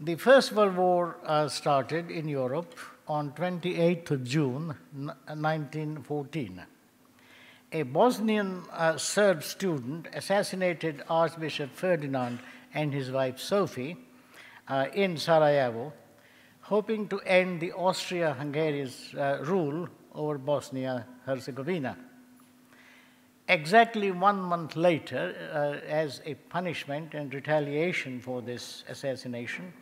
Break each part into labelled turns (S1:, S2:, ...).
S1: The First World War started in Europe on 28th of June 1914. A Bosnian Serb student assassinated Archbishop Ferdinand and his wife Sophie in Sarajevo, hoping to end the Austria-Hungary's rule over Bosnia-Herzegovina. Exactly 1 month later, as a punishment and retaliation for this assassination,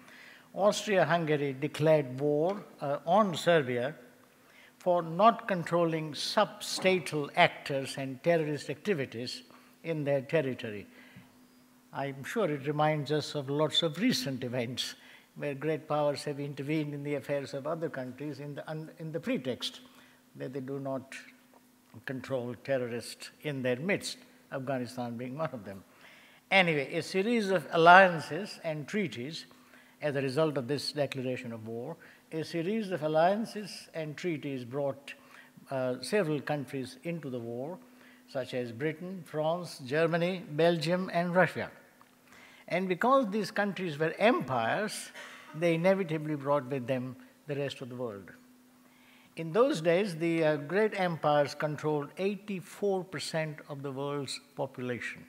S1: Austria-Hungary declared war on Serbia for not controlling sub-statal actors and terrorist activities in their territory. I'm sure it reminds us of lots of recent events where great powers have intervened in the affairs of other countries in the pretext that they do not control terrorists in their midst, Afghanistan being one of them. Anyway, a series of alliances and treaties as a result of this declaration of war, a series of alliances and treaties brought several countries into the war, such as Britain, France, Germany, Belgium, and Russia. And because these countries were empires, they inevitably brought with them the rest of the world. In those days, the great empires controlled 84% of the world's population.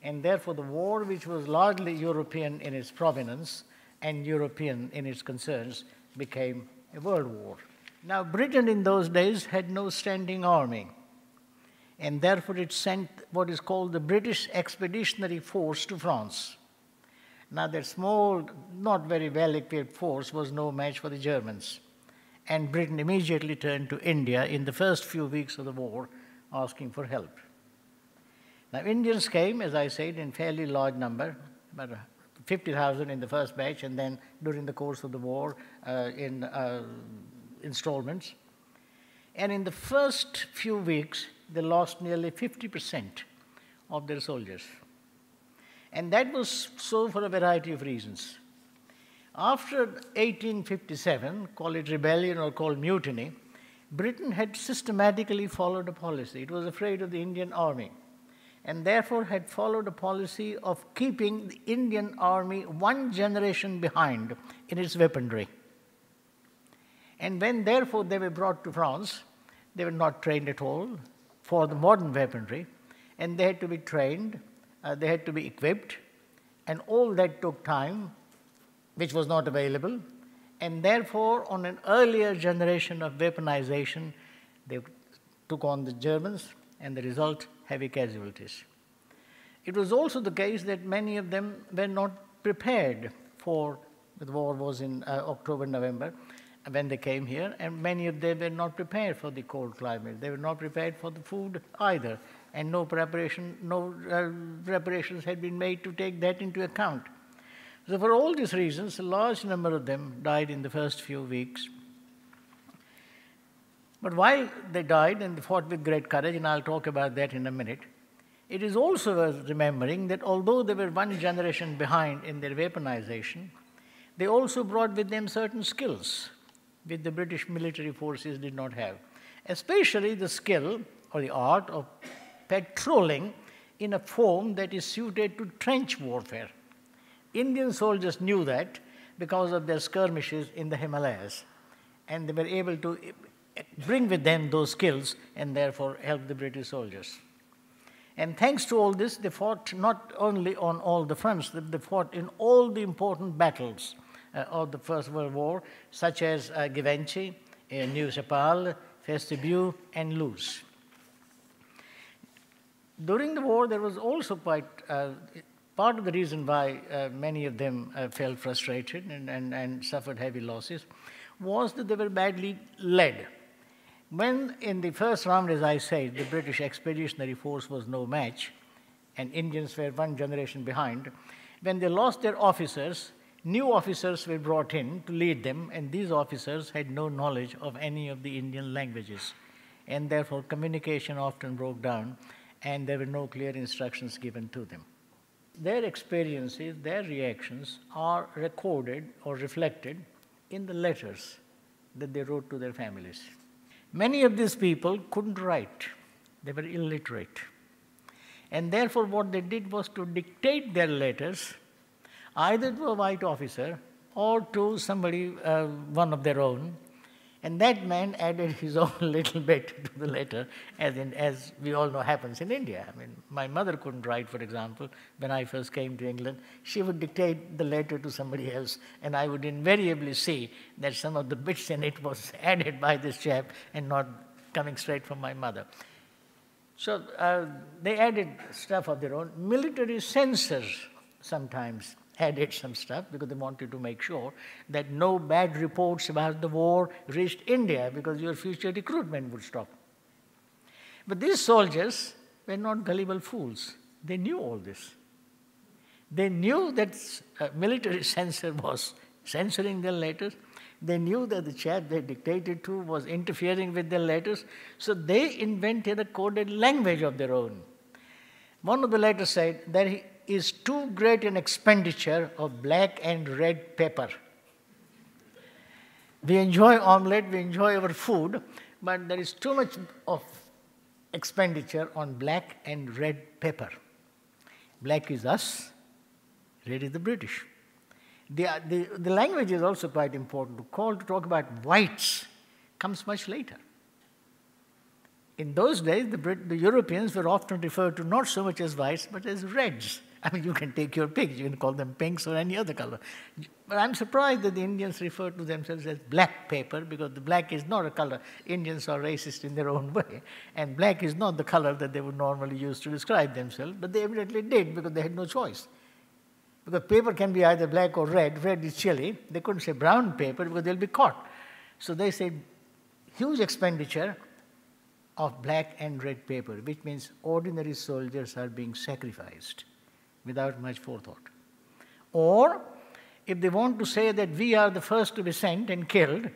S1: And therefore, the war, which was largely European in its provenance and European in its concerns, became a world war. Now, Britain in those days had no standing army, and therefore it sent what is called the British Expeditionary Force to France. Now, that small, not very well-equipped force was no match for the Germans, and Britain immediately turned to India in the first few weeks of the war, asking for help. Now, Indians came, as I said, in fairly large number, about 50,000 in the first batch, and then during the course of the war in installments. And in the first few weeks, they lost nearly 50% of their soldiers. And that was so for a variety of reasons. After 1857, call it rebellion or call mutiny, Britain had systematically followed a policy. It was afraid of the Indian army, and therefore had followed a policy of keeping the Indian army one generation behind in its weaponry. And when, therefore, they were brought to France, they were not trained at all for the modern weaponry, and they had to be trained, they had to be equipped, and all that took time, which was not available, and therefore, on an earlier generation of weaponization, they took on the Germans, and the result, heavy casualties. It was also the case that many of them were not prepared for, the war was in October, November, when they came here, and many of them were not prepared for the cold climate. They were not prepared for the food either, and no preparations had been made to take that into account. So for all these reasons, a large number of them died in the first few weeks. But while they died and they fought with great courage, and I'll talk about that in a minute, it is also worth remembering that although they were one generation behind in their weaponization, they also brought with them certain skills which the British military forces did not have, especially the skill or the art of patrolling in a form that is suited to trench warfare. Indian soldiers knew that because of their skirmishes in the Himalayas, and they were able to bring with them those skills and therefore help the British soldiers. And thanks to all this, they fought not only on all the fronts, they fought in all the important battles of the First World War, such as Givenchy, Neuchâtel, Festubert, and Loos. During the war, there was also quite part of the reason why many of them felt frustrated and suffered heavy losses was that they were badly led. When in the first round, as I said, the British Expeditionary Force was no match, and Indians were one generation behind, when they lost their officers, new officers were brought in to lead them, and these officers had no knowledge of any of the Indian languages, and therefore communication often broke down, and there were no clear instructions given to them. Their experiences, their reactions are recorded or reflected in the letters that they wrote to their families. Many of these people couldn't write. They were illiterate. And therefore, what they did was to dictate their letters either to a white officer or to somebody, one of their own. And that man added his own little bit to the letter, as we all know happens in India. I mean, my mother couldn't write, for example, when I first came to England. She would dictate the letter to somebody else, and I would invariably see that some of the bits in it was added by this chap and not coming straight from my mother. So they added stuff of their own. Military censors sometimes added some stuff because they wanted to make sure that no bad reports about the war reached India, because your future recruitment would stop. But these soldiers were not gullible fools. They knew all this. They knew that a military censor was censoring their letters. They knew that the chap they dictated to was interfering with their letters, so they invented a coded language of their own. One of the letters said that he is too great an expenditure of black and red pepper. We enjoy omelette, we enjoy our food, but there is too much of expenditure on black and red pepper. Black is us, red is the British. The language is also quite important. To talk about whites comes much later. In those days, the Europeans were often referred to not so much as whites, but as reds. I mean, you can take your picks, you can call them pinks or any other color. But I'm surprised that the Indians refer to themselves as black pepper, because the black is not a color. Indians are racist in their own way, and black is not the color that they would normally use to describe themselves, but they evidently did because they had no choice. Because paper can be either black or red. Red is chilly. They couldn't say brown paper because they'll be caught. So they said huge expenditure of black and red paper, which means ordinary soldiers are being sacrificed without much forethought. Or, if they want to say that we are the first to be sent and killed,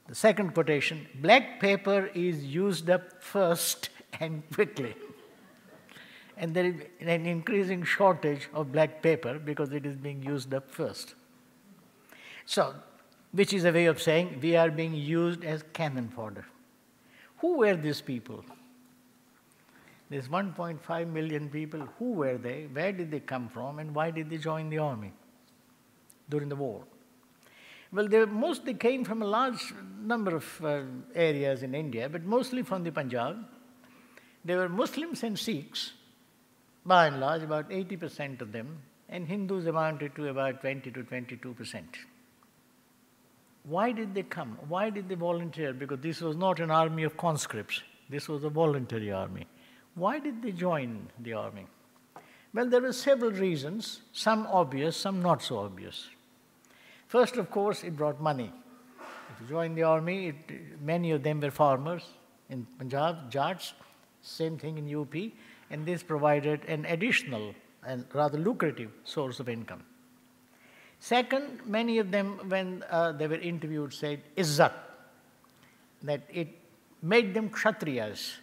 S1: the second quotation, black paper is used up first and quickly. And there is an increasing shortage of black paper because it is being used up first. So, which is a way of saying we are being used as cannon fodder. Who were these people? There's 1.5 million people. Who were they? Where did they come from? And why did they join the army during the war? Well, they came from a large number of areas in India, but mostly from the Punjab. They were Muslims and Sikhs, by and large, about 80% of them, and Hindus amounted to about 20 to 22%. Why did they come? Why did they volunteer? Because this was not an army of conscripts. This was a voluntary army. Why did they join the army? Well, there were several reasons, some obvious, some not so obvious. First, of course, it brought money. If you join the army, many of them were farmers in Punjab, Jats, same thing in UP, and this provided an additional and rather lucrative source of income. Second, many of them, when they were interviewed, said izzat, that it made them kshatriyas.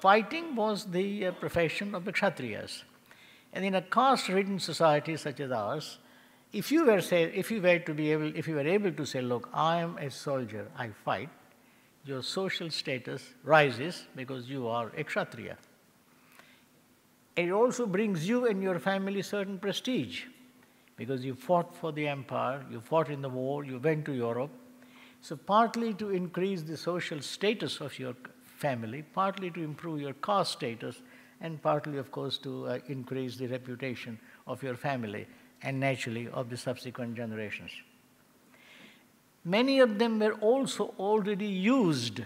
S1: Fighting was the profession of the kshatriyas. And in a caste-ridden society such as ours, if you were able to say, look, I am a soldier, I fight, your social status rises because you are a kshatriya. It also brings you and your family certain prestige because you fought for the empire, you fought in the war, you went to Europe. So partly to increase the social status of your family, partly to improve your caste status, and partly, of course, to increase the reputation of your family and naturally of the subsequent generations. Many of them were also already used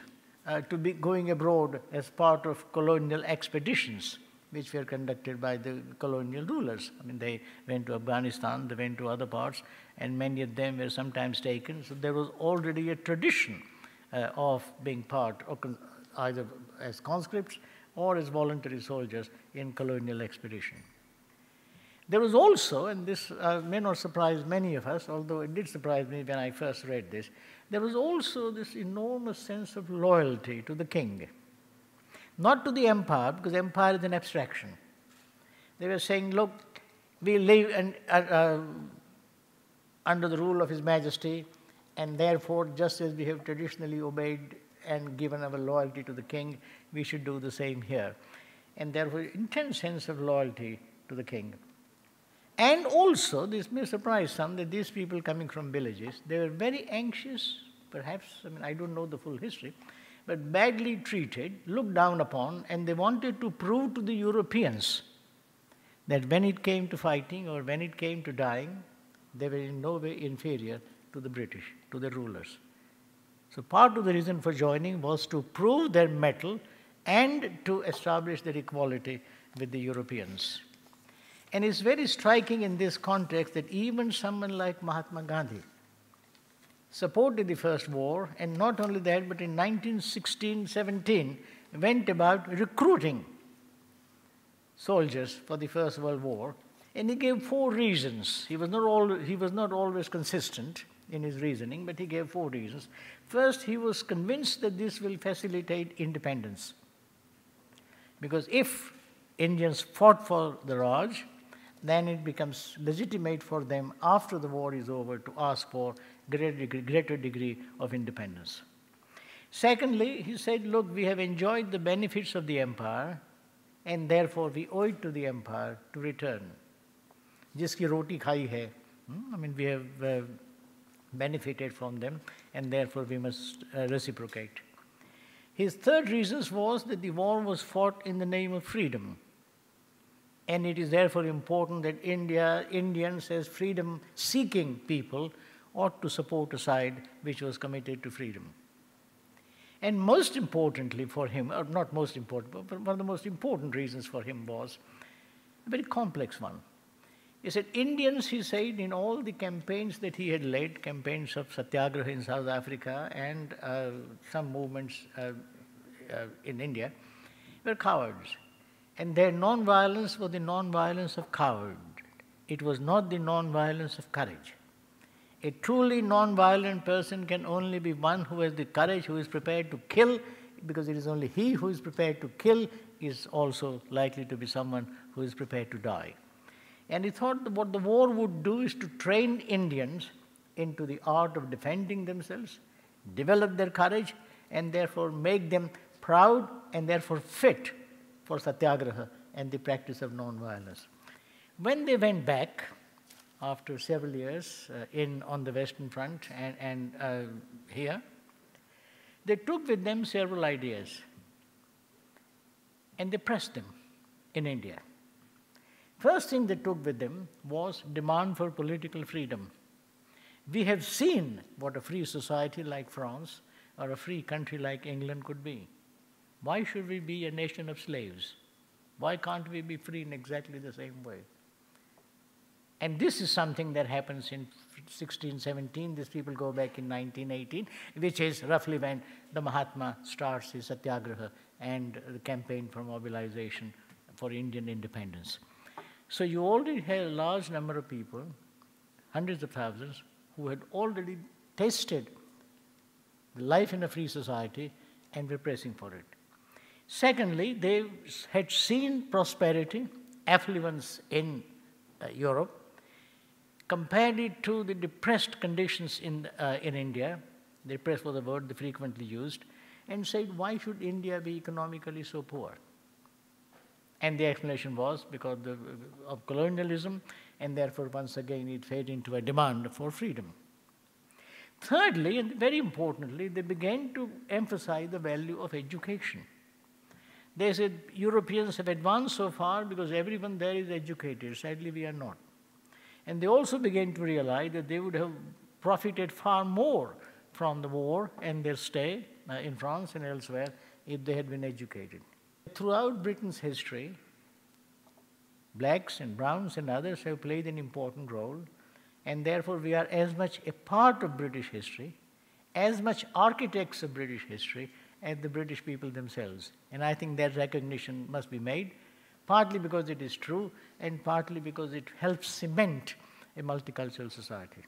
S1: to be going abroad as part of colonial expeditions, which were conducted by the colonial rulers. I mean, they went to Afghanistan, they went to other parts, and many of them were sometimes taken. So there was already a tradition of being part, either as conscripts or as voluntary soldiers in colonial expedition. There was also, and this may not surprise many of us, although it did surprise me when I first read this, there was also this enormous sense of loyalty to the king. Not to the empire, because empire is an abstraction. They were saying, look, we live under the rule of His Majesty, and therefore, just as we have traditionally obeyed and given our loyalty to the king, we should do the same here. And therefore, intense sense of loyalty to the king. And also, this may surprise some, that these people coming from villages, they were very anxious, perhaps, I don't know the full history, but badly treated, looked down upon, and they wanted to prove to the Europeans that when it came to fighting or when it came to dying, they were in no way inferior to the British, to the rulers. So part of the reason for joining was to prove their mettle and to establish their equality with the Europeans. And it's very striking in this context that even someone like Mahatma Gandhi supported the First War, and not only that, but in 1916-17 went about recruiting soldiers for the First World War, and he gave 4 reasons. He was not always consistent in his reasoning, but he gave 4 reasons. First, he was convinced that this will facilitate independence, because if Indians fought for the Raj, then it becomes legitimate for them after the war is over to ask for greater degree of independence. Secondly, he said, look, we have enjoyed the benefits of the empire, and therefore we owe it to the empire to return. Jiski roti khai hai, we have benefited from them, and therefore we must reciprocate. His third reason was that the war was fought in the name of freedom. And it is therefore important that Indians as freedom-seeking people ought to support a side which was committed to freedom. And most importantly for him, or not most important, but one of the most important reasons for him was a very complex one. He said, Indians, he said, in all the campaigns that he had led, campaigns of Satyagraha in South Africa and some movements in India, were cowards. And their non-violence was the non-violence of coward. It was not the non-violence of courage. A truly non-violent person can only be one who has the courage, who is prepared to kill, because it is only he who is prepared to kill is also likely to be someone who is prepared to die. And he thought that what the war would do is to train Indians into the art of defending themselves, develop their courage, and therefore make them proud and therefore fit for Satyagraha and the practice of non-violence. When they went back, after several years on the Western Front and here, they took with them several ideas, and they pressed them in India. First thing they took with them was demand for political freedom. We have seen what a free society like France or a free country like England could be. Why should we be a nation of slaves? Why can't we be free in exactly the same way? And this is something that happens in 1617. These people go back in 1918, which is roughly when the Mahatma starts his Satyagraha and the campaign for mobilization for Indian independence. So you already had a large number of people, hundreds of thousands, who had already tasted life in a free society and were pressing for it. Secondly, they had seen prosperity, affluence in Europe, compared it to the depressed conditions in India. Depressed was the word they frequently used, and said, why should India be economically so poor? And the explanation was because of colonialism, and therefore once again it fed into a demand for freedom. Thirdly, and very importantly, they began to emphasize the value of education. They said Europeans have advanced so far because everyone there is educated. Sadly, we are not. And they also began to realize that they would have profited far more from the war and their stay in France and elsewhere if they had been educated. Throughout Britain's history, blacks and browns and others have played an important role, and therefore we are as much a part of British history, as much architects of British history as the British people themselves. And I think that recognition must be made, partly because it is true and partly because it helps cement a multicultural society.